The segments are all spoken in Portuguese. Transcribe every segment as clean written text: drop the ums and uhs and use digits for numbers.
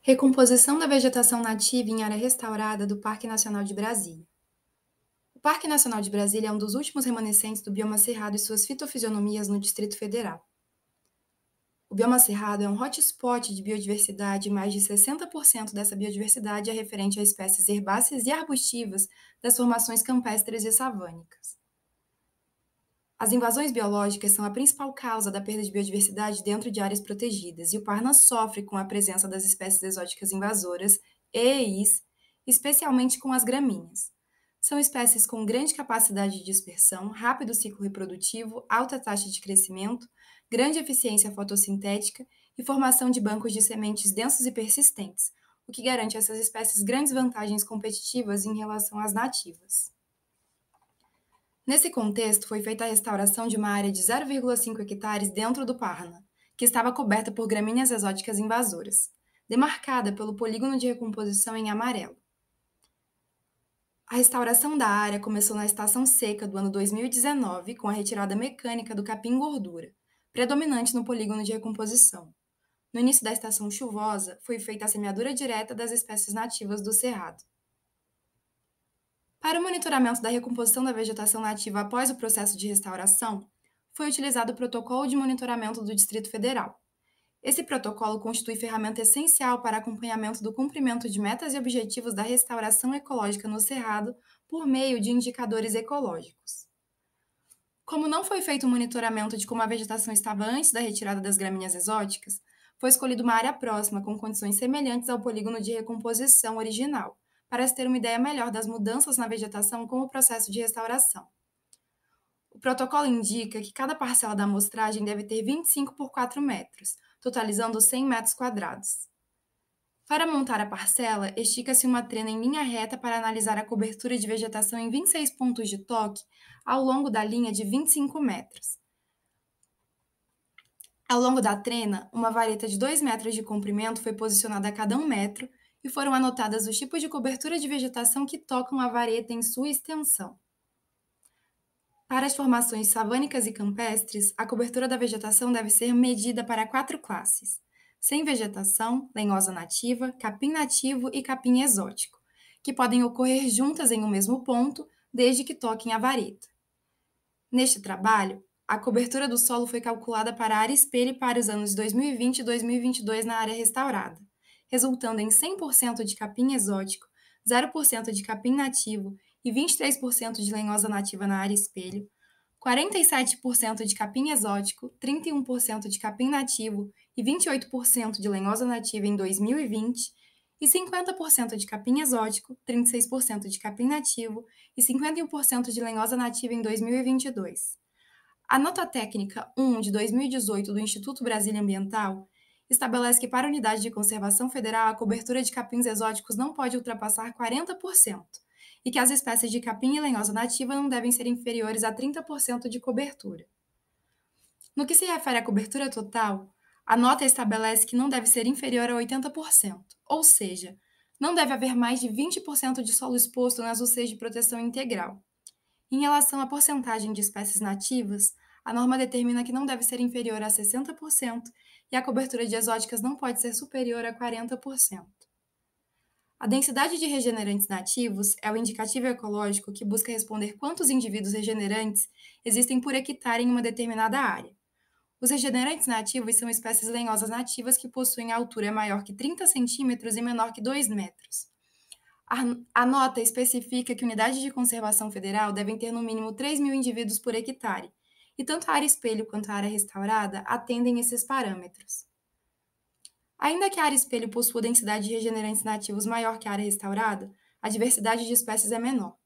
Recomposição da vegetação nativa em área restaurada do Parque Nacional de Brasília. O Parque Nacional de Brasília é um dos últimos remanescentes do bioma cerrado e suas fitofisionomias no Distrito Federal. O bioma cerrado é um hotspot de biodiversidade e mais de 60% dessa biodiversidade é referente a espécies herbáceas e arbustivas das formações campestres e savânicas. As invasões biológicas são a principal causa da perda de biodiversidade dentro de áreas protegidas, e o Parna sofre com a presença das espécies exóticas invasoras, EEIs, especialmente com as gramíneas. São espécies com grande capacidade de dispersão, rápido ciclo reprodutivo, alta taxa de crescimento, grande eficiência fotossintética e formação de bancos de sementes densos e persistentes, o que garante a essas espécies grandes vantagens competitivas em relação às nativas. Nesse contexto, foi feita a restauração de uma área de 0,5 hectares dentro do Parna, que estava coberta por gramíneas exóticas invasoras, demarcada pelo polígono de recomposição em amarelo. A restauração da área começou na estação seca do ano 2019, com a retirada mecânica do capim-gordura, predominante no polígono de recomposição. No início da estação chuvosa, foi feita a semeadura direta das espécies nativas do cerrado. Para o monitoramento da recomposição da vegetação nativa após o processo de restauração, foi utilizado o Protocolo de Monitoramento do Distrito Federal. Esse protocolo constitui ferramenta essencial para acompanhamento do cumprimento de metas e objetivos da restauração ecológica no Cerrado por meio de indicadores ecológicos. Como não foi feito um monitoramento de como a vegetação estava antes da retirada das gramíneas exóticas, foi escolhida uma área próxima com condições semelhantes ao polígono de recomposição original, para se ter uma ideia melhor das mudanças na vegetação com o processo de restauração. O protocolo indica que cada parcela da amostragem deve ter 25 por 4 metros, totalizando 100 metros quadrados. Para montar a parcela, estica-se uma trena em linha reta para analisar a cobertura de vegetação em 26 pontos de toque ao longo da linha de 25 metros. Ao longo da trena, uma vareta de 2 metros de comprimento foi posicionada a cada 1 metro e foram anotadas os tipos de cobertura de vegetação que tocam a vareta em sua extensão. Para as formações savânicas e campestres, a cobertura da vegetação deve ser medida para 4 classes: sem vegetação, lenhosa nativa, capim nativo e capim exótico, que podem ocorrer juntas em um mesmo ponto, desde que toquem a vareta. Neste trabalho, a cobertura do solo foi calculada para a área espelho para os anos 2020 e 2022 na área restaurada, resultando em 100% de capim exótico, 0% de capim nativo e 23% de lenhosa nativa na área espelho, 47% de capim exótico, 31% de capim nativo e 28% de lenhosa nativa em 2020, e 50% de capim exótico, 36% de capim nativo e 51% de lenhosa nativa em 2022. A nota técnica 1 de 2018 do Instituto Brasília Ambiental estabelece que para a Unidade de Conservação Federal a cobertura de capins exóticos não pode ultrapassar 40%, e que as espécies de capim e lenhosa nativa não devem ser inferiores a 30% de cobertura. No que se refere à cobertura total, a nota estabelece que não deve ser inferior a 80%, ou seja, não deve haver mais de 20% de solo exposto nas UCs de proteção integral. Em relação à porcentagem de espécies nativas, a norma determina que não deve ser inferior a 60% e a cobertura de exóticas não pode ser superior a 40%. A densidade de regenerantes nativos é o indicativo ecológico que busca responder quantos indivíduos regenerantes existem por hectare em uma determinada área. Os regenerantes nativos são espécies lenhosas nativas que possuem altura maior que 30 centímetros e menor que 2 metros. A nota especifica que unidades de conservação federal devem ter no mínimo 3.000 indivíduos por hectare, e tanto a área espelho quanto a área restaurada atendem esses parâmetros. Ainda que a área espelho possua densidade de regenerantes nativos maior que a área restaurada, a diversidade de espécies é menor.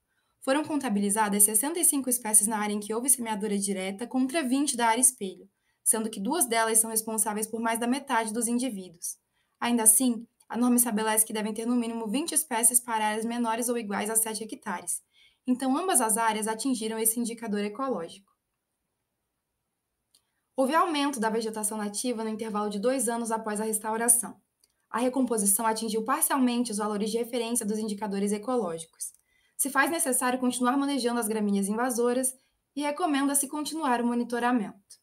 Foram contabilizadas 65 espécies na área em que houve semeadura direta contra 20 da área espelho, sendo que 2 delas são responsáveis por mais da metade dos indivíduos. Ainda assim, a norma estabelece que devem ter no mínimo 20 espécies para áreas menores ou iguais a 7 hectares. Então, ambas as áreas atingiram esse indicador ecológico. Houve aumento da vegetação nativa no intervalo de 2 anos após a restauração. A recomposição atingiu parcialmente os valores de referência dos indicadores ecológicos. Se faz necessário continuar manejando as gramíneas invasoras e recomenda-se continuar o monitoramento.